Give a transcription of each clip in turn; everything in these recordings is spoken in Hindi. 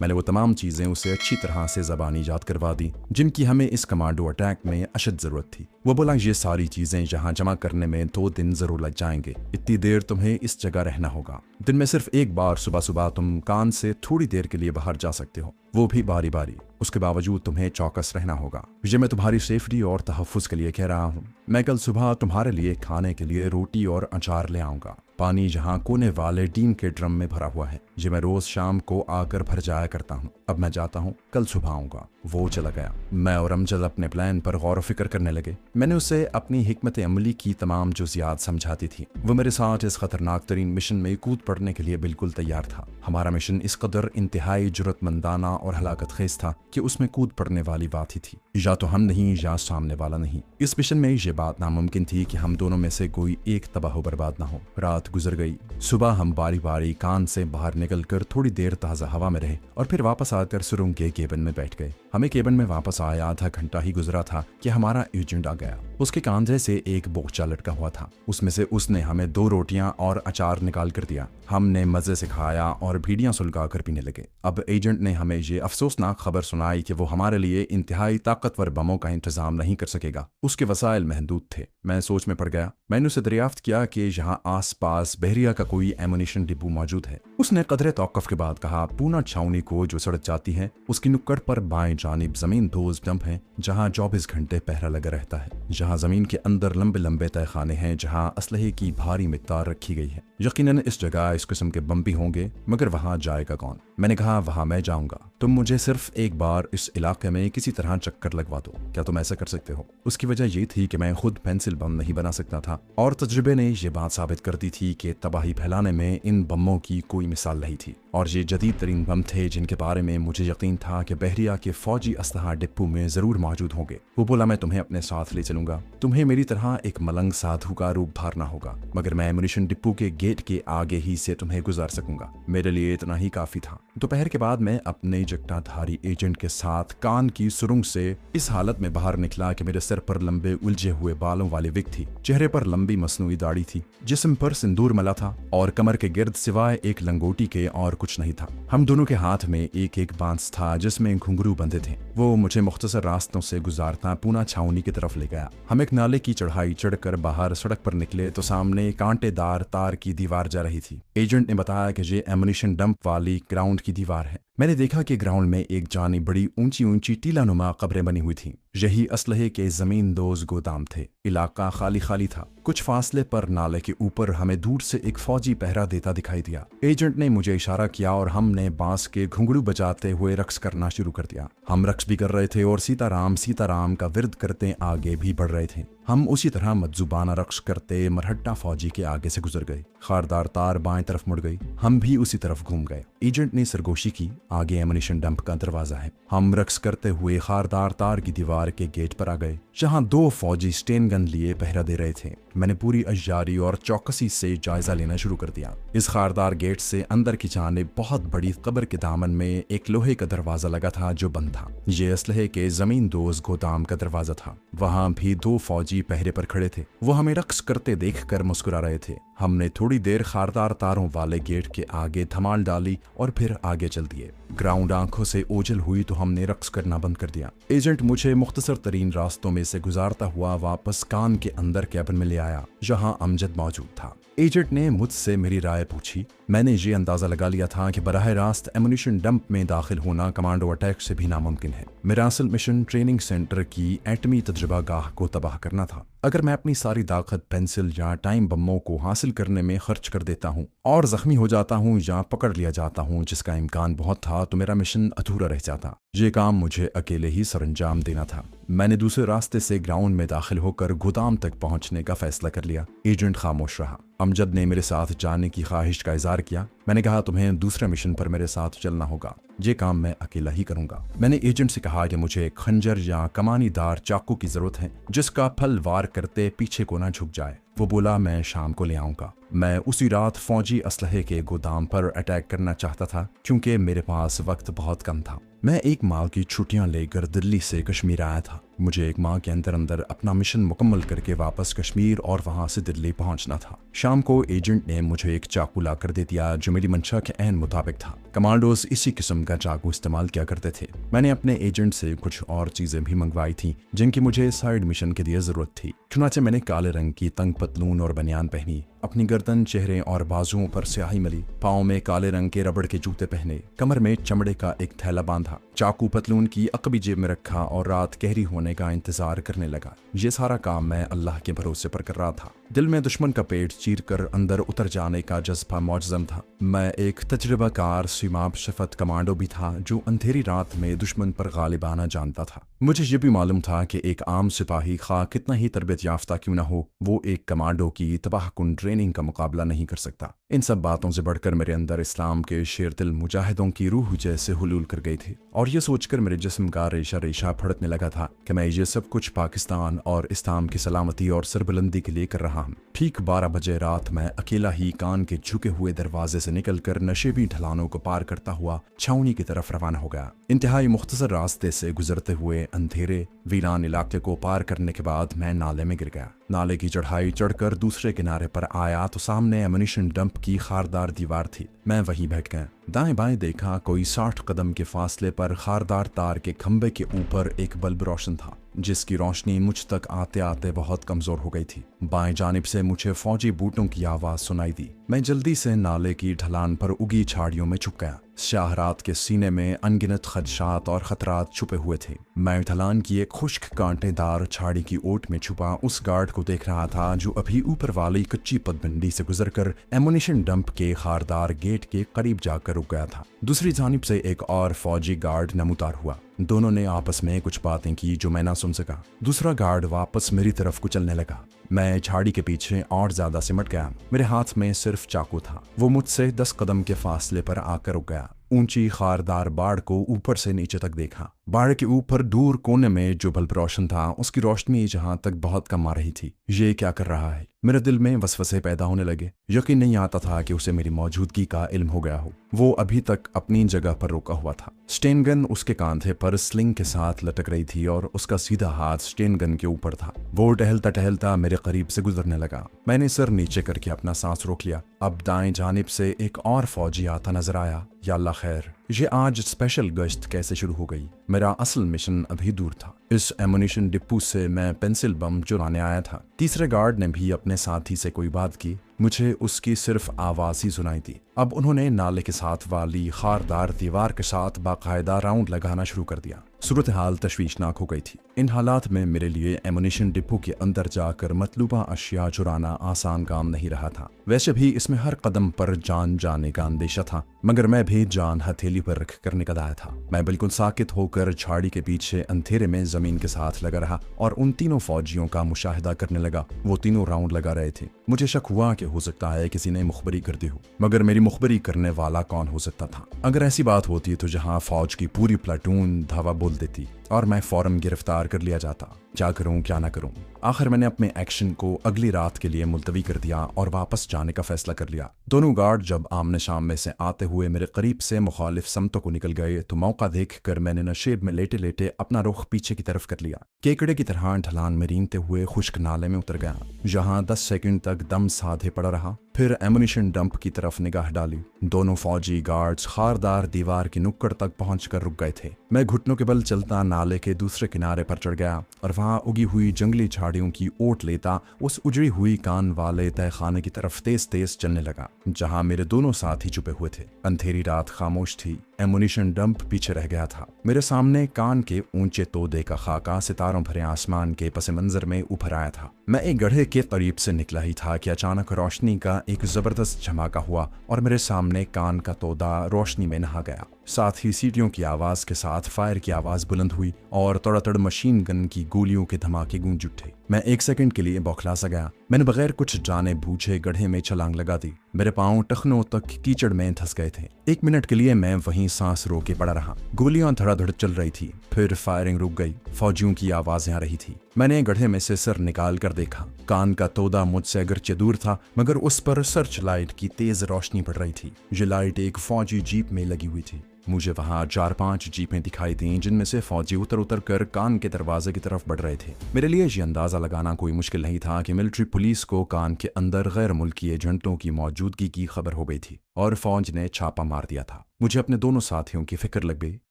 मैंने वो तमाम चीज़ें उसे अच्छी तरह से ज़बानी याद करवा दी जिनकी हमें इस कमांडो अटैक में अशद ज़रूरत थी। वो बोला, ये सारी चीज़ें यहाँ जमा करने में 2 दिन ज़रूर लग जाएंगे। इतनी देर तुम्हें इस जगह रहना होगा। दिन में सिर्फ एक बार सुबह सुबह तुम कान से थोड़ी देर के लिए बाहर जा सकते हो, वो भी बारी बारी। उसके बावजूद तुम्हें चौकस रहना होगा। ये मैं तुम्हारी सेफ्टी और तहफ़्फ़ुज़ के लिए कह रहा हूँ। मैं कल सुबह तुम्हारे लिए खाने के लिए रोटी और अचार ले आऊँगा। पानी यहाँ कोने वाले टीन के ड्रम में भरा हुआ है, जो मैं रोज शाम को आकर भर जाया करता हूँ। अब मैं जाता हूँ, कल सुबह आऊँगा। वो चला गया। मैं और अमजद अपने प्लान पर गौर फिक्र करने लगे। मैंने उसे अपनी हिकमत अमली की तमाम जुज़ियात समझाती थी। वो मेरे साथ इस खतरनाक तरीन मिशन में कूद पड़ने के लिए बिल्कुल तैयार था। हमारा मिशन इस कदर इंतहाई जुर्रतमंदाना और हलाकत खेज था कि उसमें कूद पड़ने वाली बात ही थी। या तो हम नहीं या सामने वाला नहीं। इस मिशन में ये बात नामुमकिन थी कि हम दोनों में से कोई एक तबाह बर्बाद ना हो। रात गुजर गई। सुबह हम बारी बारी कान से बाहर निकलकर थोड़ी देर ताज़ा हवा में रहे और फिर वापस आकर सुरंग के केबिन में बैठ गए। हमें केबिन में वापस आए आधा घंटा ही गुजरा था कि हमारा एजेंट आ गया। उसके कांधे से एक बोकचा लटका हुआ था। उसमें से उसने हमें 2 रोटियां और अचार निकाल कर दिया। हमने मजे से खाया और भीड़ियां सुलगा कर पीने लगे। अब एजेंट ने हमें ये अफसोसनाक खबर सुनाई कि वो हमारे लिए इंतहाई ताकतवर बमों का इंतजाम नहीं कर सकेगा। उसके वसाइल महदूद थे। मैं सोच में पड़ गया। मैंने उसे दरियाफ्त किया कि यहाँ आस पास बहरिया का कोई एमुनिशन डिपो मौजूद है। उसने कदरे तौक़ुफ़ के बाद कहा, पूना छावनी को जो सड़क जाती है उसकी नुक्कड़ पर बाएं जानिब जमीन दोज डंप है, जहाँ 24 घंटे पहरा लगा रहता है। जहाँ जमीन के अंदर लंबे लंबे तहखाने हैं जहाँ असलहे की भारी मिक़दार रखी गई है। यकीनन इस जगह इस किस्म के बम भी होंगे, मगर वहाँ जाएगा कौन? मैंने कहा, वहाँ मैं जाऊँगा। तुम मुझे सिर्फ एक बार इस इलाके में किसी तरह चक्कर लगवा दो। क्या तुम ऐसा कर सकते हो? उसकी वजह ये थी कि मैं खुद पेंसिल बम नहीं बना सकता था और तजुर्बे ने यह बात साबित कर दी थी कि तबाही फैलाने में इन बमों की कोई मिसाल नहीं थी। और ये जदीद तरीन बम थे जिनके बारे में मुझे यकीन था कि बहरिया के फौजी असलहा डिपो में जरूर मौजूद होंगे। वो बोला, मैं तुम्हें अपने साथ ले चलूंगा। तुम्हें मेरी तरह एक मलंग साधु का रूप धारना होगा, मगर मैं एमुनिशन डिपो के गेट के आगे ही से तुम्हें गुजार सकूंगा। मेरे लिए इतना ही काफी था। दोपहर के बाद मैं अपने जगटाधारी एजेंट के साथ कान की सुरंग से इस हालत में बाहर निकला कि मेरे सिर पर लंबे उलझे हुए बालों वाली विग थी, चेहरे पर लंबी मसनूई दाढ़ी थी, जिस्म पर सिंदूर मला था और कमर के गिर्द सिवाय एक लंगोटी के और कुछ नहीं था। हम दोनों के हाथ में एक एक बांस था जिसमें घुंघरू बंधे थे। वो मुझे मुख्तसर रास्तों से गुजारता पूना छावनी की तरफ ले गया। हम एक नाले की चढ़ाई चढ़कर बाहर सड़क पर निकले तो सामने कांटेदार तार की दीवार जा रही थी। एजेंट ने बताया कि ये एमुनिशन डंप वाली ग्राउंड की दीवार है। मैंने देखा कि ग्राउंड में एक जानी बड़ी ऊंची ऊंची टीलानुमा कब्रें बनी हुई थीं। यही असलहे के जमीन दोज गोदाम थे। इलाका खाली खाली था। कुछ फासले पर नाले के ऊपर हमें दूर से एक फौजी पहरा देता दिखाई दिया। एजेंट ने मुझे इशारा किया और हमने बांस के घुंघरू बजाते हुए रक्स करना शुरू कर दिया। हम रक्स भी कर रहे थे और सीताराम का विरद करते आगे भी बढ़ रहे थे। हम उसी तरह मज्जुबाना रक्स करते मरहट्टा फौजी के आगे से गुजर गए। खारदार तार बाएं तरफ मुड़ गई। हम भी उसी तरफ घूम गए। एजेंट ने सरगोशी की, आगे एमुनिशन डंप का दरवाजा है। हम रक्स करते हुए खारदार तार की दीवार के गेट पर आ गए, जहां 2 फौजी स्टेन गन लिए पहरा दे रहे थे। मैंने पूरी अय्यारी और चौकसी से जायजा लेना शुरू कर दिया। इस खारदार गेट से अंदर की जानिब बहुत बड़ी कब्र के दामन में एक लोहे का दरवाजा लगा था जो बंद था। ये असलहे के जमीन दोज गोदाम का दरवाजा था। वहां भी 2 फौजी पहरे पर खड़े थे। वो हमें रक्स करते देखकर मुस्कुरा रहे थे। हमने थोड़ी देर खारदार तारों वाले गेट के आगे धमाल डाली और फिर आगे चल दिए। ग्राउंड आंखों से ओझल हुई तो हमने रक्स करना बंद कर दिया। एजेंट मुझे मुख्तसर तरीन रास्तों में से गुजारता हुआ वापस कान के अंदर कैबिन में ले आया, जहां अमजद मौजूद था। एजेंट ने मुझसे मेरी राय पूछी। मैंने ये अंदाजा लगा लिया था कि बराह रास्त एमुनिशन डंप में दाखिल होना कमांडो अटैक से भी नामुमकिन है। मेरा असल मिशन ट्रेनिंग सेंटर की एटमी तजुर्बा गाह को तबाह करना था। अगर मैं अपनी सारी ताकत पेंसिल या टाइम बमों को हासिल करने में खर्च कर देता हूँ और जख्मी हो जाता हूँ या पकड़ लिया जाता हूँ, जिसका इम्कान बहुत था, तो मेरा मिशन अधूरा रह जाता। ये काम मुझे अकेले ही सरंजाम देना था। मैंने दूसरे रास्ते से ग्राउंड में दाखिल होकर गोदाम तक पहुंचने का फैसला कर लिया। एजेंट खामोश रहा। अमजद ने मेरे साथ जाने की ख्वाहिश का इजहार किया। मैंने कहा, तुम्हें दूसरे मिशन पर मेरे साथ चलना होगा। ये काम मैं अकेला ही करूंगा। मैंने एजेंट से कहा कि मुझे खंजर या कमानीदार चाकू की जरूरत है जिसका फल वार करते पीछे को ना झुक जाए। वो बोला, मैं शाम को ले आऊंगा। मैं उसी रात फौजी असलहे के गोदाम पर अटैक करना चाहता था क्योंकि मेरे पास वक्त बहुत कम था। मैं एक माह की छुट्टियां लेकर दिल्ली से कश्मीर आया था। मुझे एक माह के अंदर अंदर अपना मिशन मुकम्मल करके वापस कश्मीर और वहां से दिल्ली पहुंचना था। शाम को एजेंट ने मुझे एक चाकू ला कर दे दिया जो मेरी मंशा के ऐन मुताबिक था। कमांडोज इसी किस्म का चाकू इस्तेमाल किया करते थे। मैंने अपने एजेंट से कुछ और चीजें भी मंगवाई थी जिनकी मुझे साइड मिशन के लिए जरूरत थी। चुनाचे मैंने काले रंग की तंग पतलून और बनियान पहनी, अपनी गर्दन, चेहरे और बाजुओं पर स्याही मली, पाँव में काले रंग के रबड़ के जूते पहने, कमर में चमड़े का एक थैला बांधा, चाकू पतलून की अकबी जेब में रखा और रात गहरी होने का इंतजार करने लगा। ये सारा काम मैं अल्लाह के भरोसे पर कर रहा था। दिल में दुश्मन का पेट चीर कर अंदर उतर जाने का जज्बा मौजज़म था। मैं एक तजुर्बाकार सीमाब शफत कमांडो भी था जो अंधेरी रात में दुश्मन पर गालिबाना जानता था। मुझे ये भी मालूम था कि एक आम सिपाही खा कितना ही तरबियत याफ्ता क्यों न हो, वो एक कमांडो की तबाहकुन ट्रेनिंग का मुकाबला नहीं कर सकता। इन सब बातों से बढ़कर मेरे अंदर इस्लाम के शेर दिल मुजाहिदों की रूह जैसे हुलूल कर गई थी और ये सोचकर मेरे जिस्म का रेशा रेशा फड़कने लगा था कि मैं ये सब कुछ पाकिस्तान और इस्लाम की सलामती और सरबुलंदी के लिए कर रहा हूँ। ठीक 12 बजे रात मैं अकेला ही कान के झुके हुए दरवाजे से निकलकर नशेबी ढलानों को पार करता हुआ छावनी की तरफ रवाना हो गया। इंतहाई मुख्तसर रास्ते से गुजरते हुए अंधेरे वीरान इलाके को पार करने के बाद मैं नाले में गिर गया। नाले की चढ़ाई चढ़कर दूसरे किनारे पर आया तो सामने एमुनिशन डंप की खारदार दीवार थी। मैं वहीं बैठ गया। दाएं बाएं देखा, कोई 60 कदम के फासले पर खारदार तार के खंबे के ऊपर एक बल्ब रोशन था जिसकी रोशनी मुझ तक आते आते बहुत कमजोर हो गई थी। बाएं जानिब से मुझे फौजी बूटों की आवाज सुनाई दी। मैं जल्दी से नाले की ढलान पर उगी झाड़ियों में छुप गया। शाहरात के सीने में अनगिनत खदशात और खतरात छुपे हुए थे। मैं ढलान की एक खुश्क कांटेदार झाड़ी की ओट में छुपा उस गार्ड को देख रहा था जो अभी ऊपर वाली कच्ची पगडंडी से गुजरकर एमुनिशन डंप के खारदार गेट के करीब जाकर रुक गया था। दूसरी जानिब से एक और फौजी गार्ड नमूदार हुआ। दोनों ने आपस में कुछ बातें की जो मैं ना सुन सका। दूसरा गार्ड वापस मेरी तरफ कुचलने लगा। मैं झाड़ी के पीछे और ज्यादा सिमट गया। मेरे हाथ में सिर्फ चाकू था। वो मुझसे 10 कदम के फासले पर आकर रुक गया। ऊंची खारदार बाड़ को ऊपर से नीचे तक देखा। बाड़ के ऊपर दूर कोने में जो बल्ब रोशन था उसकी रोशनी जहां तक बहुत कम आ रही थी। ये क्या कर रहा है? मेरे दिल में वसवसे पैदा होने लगे। यकीन नहीं आता था कि उसे मेरी मौजूदगी का इल्म हो गया हो। वो अभी तक अपनी जगह पर रुका हुआ था। स्टेन गन उसके कांधे पर स्लिंग के साथ लटक रही थी और उसका सीधा हाथ स्टेन गन के ऊपर था। वो टहलता टहलता मेरे करीब से गुजरने लगा। मैंने सर नीचे करके अपना सांस रोक लिया। अब दाएं जानिब से एक और फौजी आता नजर आया। या अल्लाह खैर, ये आज स्पेशल गश्त कैसे शुरू हो गई? मेरा असल मिशन अभी दूर था। इस एमुनिशन डिपो से मैं पेंसिल बम चुराने आया था। तीसरे गार्ड ने भी अपने साथी से कोई बात की। मुझे उसकी सिर्फ आवाज ही सुनाई थी। अब उन्होंने नाले के साथ वाली खारदार दीवार के साथ बाकायदा राउंड लगाना शुरू कर दिया। सूरत हाल तशवीशनाक हो गई थी। इन हालात में मेरे लिए एमुनिशन डिपो के अंदर जाकर मतलूबा अशिया चुराना आसान काम नहीं रहा था। वैसे भी इसमें हर कदम पर जान जाने का अंदेशा था, मगर मैं भी जान हथेली पर रख कर निकल आया था। मैं बिल्कुल साकित होकर झाड़ी के पीछे अंधेरे में जमीन के साथ लगा रहा और उन तीनों फौजियों का मुशाहिदा करने लगा। वो तीनों राउंड लगा रहे थे। मुझे शक हुआ कि हो सकता है किसी ने मुखबरी कर दी हो, मगर मेरी मुखबरी करने वाला कौन हो सकता था? अगर ऐसी बात होती तो जहां फौज की पूरी प्लाटून धावा बोल देती और मैं फौरन गिरफ्तार कर लिया जाता। क्या करूं क्या ना करूं? आखिर मैंने अपने एक्शन को अगली रात के लिए मुलतवी कर दिया और वापस जाने का फैसला कर लिया। दोनों गार्ड जब आमने सामने से आते हुए मेरे करीब से मुखालिफ समतों को निकल गए तो मौका देखकर मैंने नशेब में लेटे लेटे अपना रुख पीछे की तरफ कर लिया। केकड़े की तरह ढलान में रींगते हुए खुश्क नाले में उतर गया, जहां 10 सेकंड तक दम साधे पड़ा रहा। फिर एमुनिशन डंप की तरफ निगाह डाली। दोनों फौजी गार्ड्स खारदार दीवार की नुक्कड़ तक पहुंचकर रुक गए थे। मैं घुटनों के बल चलता नाले के दूसरे किनारे पर चढ़ गया और वहां उगी हुई जंगली झाड़ियों की ओट लेता उस उजड़ी हुई कान वाले तहखाने की तरफ तेज तेज चलने लगा, जहां मेरे दोनों साथी छुपे हुए थे। अंधेरी रात खामोश थी। एमुनिशन डंप पीछे रह गया था। मेरे सामने कान के ऊंचे तोदे का खाका सितारों भरे आसमान के पस मंजर में उभर आया था। मैं एक गड्ढे के करीब से निकला ही था कि अचानक रोशनी का एक जबरदस्त झमाका हुआ और मेरे सामने कान का तोदा रोशनी में नहा गया। साथ ही सीटियों की आवाज के साथ फायर की आवाज बुलंद हुई और तड़तड़ मशीन गन की गोलियों के धमाके गूंज उठे। मैं 1 सेकंड के लिए बौखला सा गया। मैंने बगैर कुछ जाने बूझे गड्ढे में छलांग लगा दी। मेरे पांव टखनों तक कीचड़ में धंस गए थे। 1 मिनट के लिए मैं वहीं सांस रोके पड़ा रहा। गोलियां धड़ाधड़ चल रही थी, फिर फायरिंग रुक गई। फौजियों की आवाजें आ रही थी। मैंने गड्ढे में से सर निकाल कर देखा। कान का तोदा मुझसे अगरचे दूर था, मगर उस पर सर्च लाइट की तेज रोशनी पड़ रही थी। ये लाइट एक फौजी जीप में लगी हुई थी। मुझे वहां 4-5 जीपें दिखाई दी, जिनमें से फौजी उतर उतर कर कान के दरवाजे की तरफ बढ़ रहे थे। मेरे लिए ये अंदाजा लगाना कोई मुश्किल नहीं था कि मिलिट्री पुलिस को कान के अंदर गैर मुल्की एजेंटों की मौजूदगी की खबर हो गई थी और फौज ने छापा मार दिया था। मुझे अपने दोनों साथियों की फिक्र लग गई।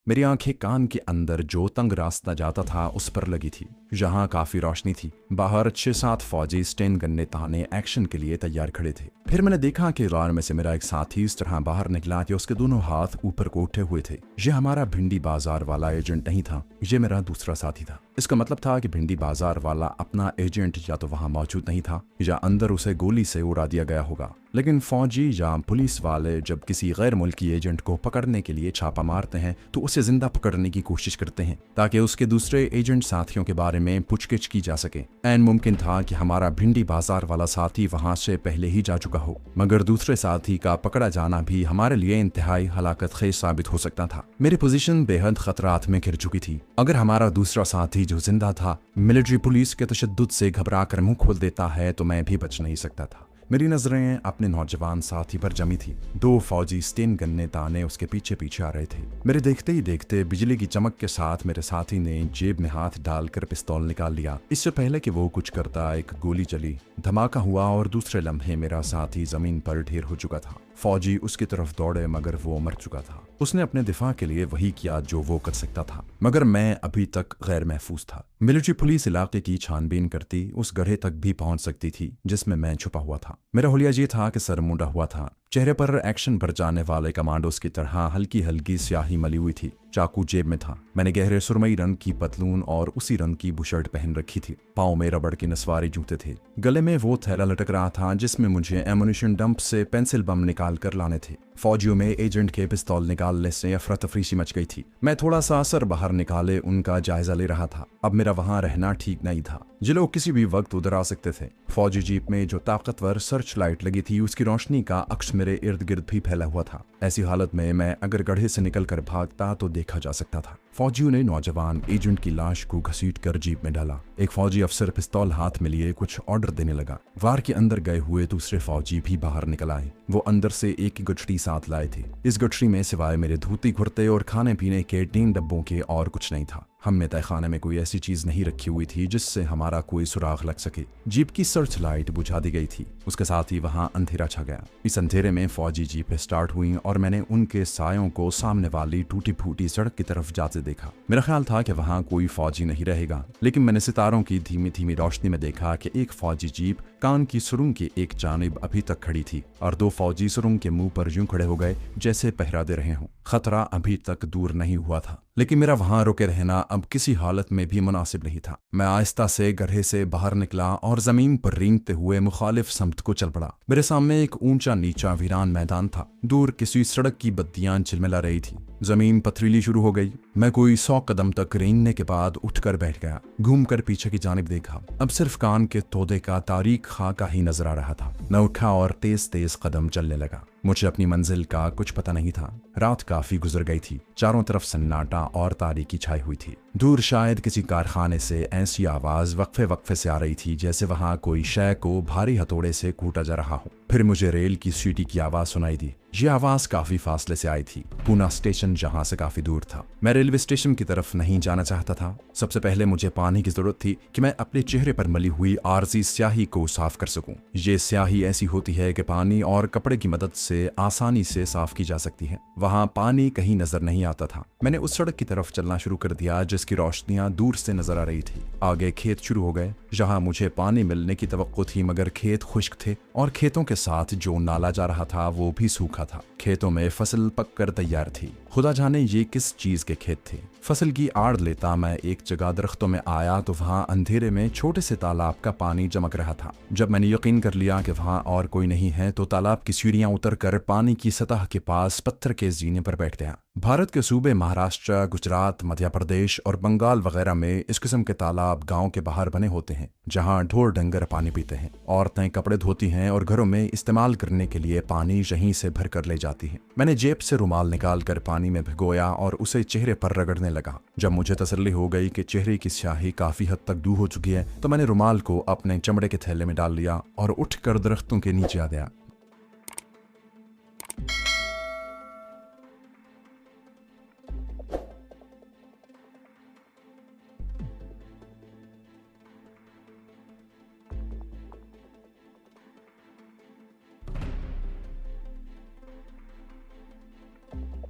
मेरी आंखें कान के अंदर जो तंग रास्ता जाता था उस पर लगी थी, जहां काफी रोशनी थी। बाहर 6-7 फौजी स्टेन गन्ने ताने एक्शन के लिए तैयार खड़े थे। फिर मैंने देखा कि गार में से मेरा एक साथी इस तरह बाहर निकला कि उसके दोनों हाथ ऊपर को उठे हुए थे। ये हमारा भिंडी बाजार वाला एजेंट नहीं था, ये मेरा दूसरा साथी था। इसका मतलब था कि भिंडी बाजार वाला अपना एजेंट या तो वहां मौजूद नहीं था या अंदर उसे गोली से उड़ा दिया गया होगा। लेकिन फौजी या पुलिस वाले जब किसी गैर मुल्की एजेंट को पकड़ने के लिए छापा मारते हैं तो उसे जिंदा पकड़ने की कोशिश करते हैं ताकि उसके दूसरे एजेंट साथियों के बारे में पूछगिछ की जा सके। ऐन मुमकिन था कि हमारा भिंडी बाजार वाला साथी वहां से पहले ही जा चुका हो, मगर दूसरे साथी का पकड़ा जाना भी हमारे लिए इंतहाई हलाकत खेज साबित हो सकता था। मेरी पोजीशन बेहद खतरात में घिर चुकी थी। अगर हमारा दूसरा साथी जो जिंदा था मिलिट्री पुलिस के तशद्दुद से घबरा कर मुंह खोल देता है तो मैं भी बच नहीं सकता था। मेरी नजरें अपने नौजवान साथी पर जमी थी। 2 फौजी स्टेन गन्ने ताने उसके पीछे पीछे आ रहे थे। मेरे देखते ही देखते बिजली की चमक के साथ मेरे साथी ने जेब में हाथ डालकर पिस्तौल निकाल लिया। इससे पहले कि वो कुछ करता एक गोली चली, धमाका हुआ और दूसरे लम्हे मेरा साथी जमीन पर ढेर हो चुका था। फौजी उसकी तरफ दौड़े मगर वो मर चुका था। उसने अपने दिफा के लिए वही किया जो वो कर सकता था, मगर मैं अभी तक गैर महफूज था। मिलिट्री पुलिस इलाके की छानबीन करती उस गड्ढे तक भी पहुंच सकती थी जिसमें मैं छुपा हुआ था। मेरा हुलिया ये था कि सर मुंडा हुआ था, चेहरे पर एक्शन भर जाने वाले कमांडोज की तरह हल्की हल्की स्याही मली हुई थी। चाकू जेब में था। मैंने गहरे सुरमई रंग की पतलून और उसी रंग की बुशर्ट पहन रखी थी। पाँव में रबड़ के नसवारी जूते थे। गले में वो थैला लटक रहा था जिसमें मुझे एमुनिशन डंप से पेंसिल बम निकाल कर लाने थे। फौजियों में एजेंट के पिस्तौल निकालने से अफरा तफरी सी मच गई थी। मैं थोड़ा सा सर बाहर निकाले उनका जायजा ले रहा था। अब मेरा वहां रहना ठीक नहीं था। जो लोग किसी भी वक्त उधर आ सकते थे। फौजी जीप में जो ताकतवर सर्च लाइट लगी थी उसकी रोशनी का अक्स मेरे इर्द गिर्द भी फैला हुआ था। ऐसी हालत में मैं अगर गड्ढे से निकलकर भागता तो देखा जा सकता था। फौजियों ने नौजवान एजेंट की लाश को घसीट कर जीप में डाला। एक फौजी अफसर पिस्तौल हाथ में लिए कुछ ऑर्डर देने लगा। वार के अंदर गए हुए दूसरे फौजी भी बाहर निकल आए। वो अंदर से एक गठरी साथ लाए थे। इस गठरी में सिवाय मेरे धोती कुर्ते और खाने पीने के 3 डब्बों के और कुछ नहीं था। हमने तहखाने में कोई ऐसी चीज नहीं रखी हुई थी जिससे हमारा कोई सुराग लग सके। जीप की सर्च लाइट बुझा दी गई थी। उसके साथ ही वहां अंधेरा छा गया। इस अंधेरे में फौजी जीपें स्टार्ट हुई और मैंने उनके सायों को सामने वाली टूटी फूटी सड़क की तरफ जाते देखा। मेरा ख्याल था कि वहां कोई फौजी नहीं रहेगा, लेकिन मैंने सितारों की धीमी धीमी रोशनी में देखा कि एक फौजी जीप कान की सुरंग की एक जानिब अभी तक खड़ी थी और 2 फौजी सुरंग के मुंह पर यूं खड़े हो गए जैसे पहरा दे रहे हों। खतरा अभी तक दूर नहीं हुआ था, लेकिन मेरा वहां रुके रहना अब किसी हालत में भी मुनासिब नहीं था। मैं आहिस्ता से गड्ढे से बाहर निकला और जमीन पर रेंगते हुए मुखालिफ समत को चल पड़ा। मेरे सामने एक ऊंचा नीचा वीरान मैदान था। दूर किसी सड़क की बत्तियां झिलमिला रही थी। जमीन पथरीली शुरू हो गई। मैं कोई 100 कदम तक रेंगने के बाद उठकर बैठ गया। घूमकर पीछे की जानिब देखा। अब सिर्फ कान के तोदे का तारीख खाका ही नजर आ रहा था। मैं उठा और तेज तेज कदम चलने लगा। मुझे अपनी मंजिल का कुछ पता नहीं था। रात काफी गुजर गई थी। चारों तरफ सन्नाटा और तारीकी छाई हुई थी। दूर शायद किसी कारखाने से ऐसी आवाज वक्फे वक्फे से आ रही थी जैसे वहां कोई शय को भारी हथौड़े से कूटा जा रहा हो। फिर मुझे रेल की सीटी की आवाज सुनाई दी। ये आवाज काफी फासले से आई थी। पूना स्टेशन जहां से काफी दूर था। मैं रेलवे स्टेशन की तरफ नहीं जाना चाहता था। सबसे पहले मुझे पानी की जरूरत थी कि मैं अपने चेहरे पर मली हुई आरजी स्याही को साफ कर सकूं। ये स्याही ऐसी होती है कि पानी और कपड़े की मदद से आसानी से साफ की जा सकती है। वहां पानी कहीं नजर नहीं आता था। मैंने उस सड़क की तरफ चलना शुरू कर दिया जिसकी रोशनियां दूर से नजर आ रही थी। आगे खेत शुरू हो गए जहां मुझे पानी मिलने की तवक्को थी, मगर खेत खुश्क थे और खेतों के साथ जो नाला जा रहा था वो भी सूखा था। खेतों में फसल पककर तैयार थी। खुदा जाने ये किस चीज के खेत थे। फसल की आड़ लेता मैं एक जगह दरख्तों में आया तो वहाँ अंधेरे में छोटे से तालाब का पानी चमक रहा था। जब मैंने यकीन कर लिया कि वहाँ और कोई नहीं है तो तालाब की सीढ़ियाँ उतरकर पानी की सतह के पास पत्थर के जीने पर बैठ गया। भारत के सूबे महाराष्ट्र, गुजरात, मध्य प्रदेश और बंगाल वगैरह में इस किस्म के तालाब गांव के बाहर बने होते हैं, जहां ढोर डंगर पानी पीते हैं। औरतें कपड़े धोती हैं और घरों में इस्तेमाल करने के लिए पानी यहीं से भर कर ले जाती हैं। मैंने जेब से रुमाल निकाल कर पानी में भिगोया और उसे चेहरे पर रगड़ने लगा। जब मुझे तसल्ली हो गई कि चेहरे की स्याही काफी हद तक दूर हो चुकी है तो मैंने रुमाल को अपने चमड़े के थैले में डाल लिया और उठकर दरख्तों के नीचे आ गया।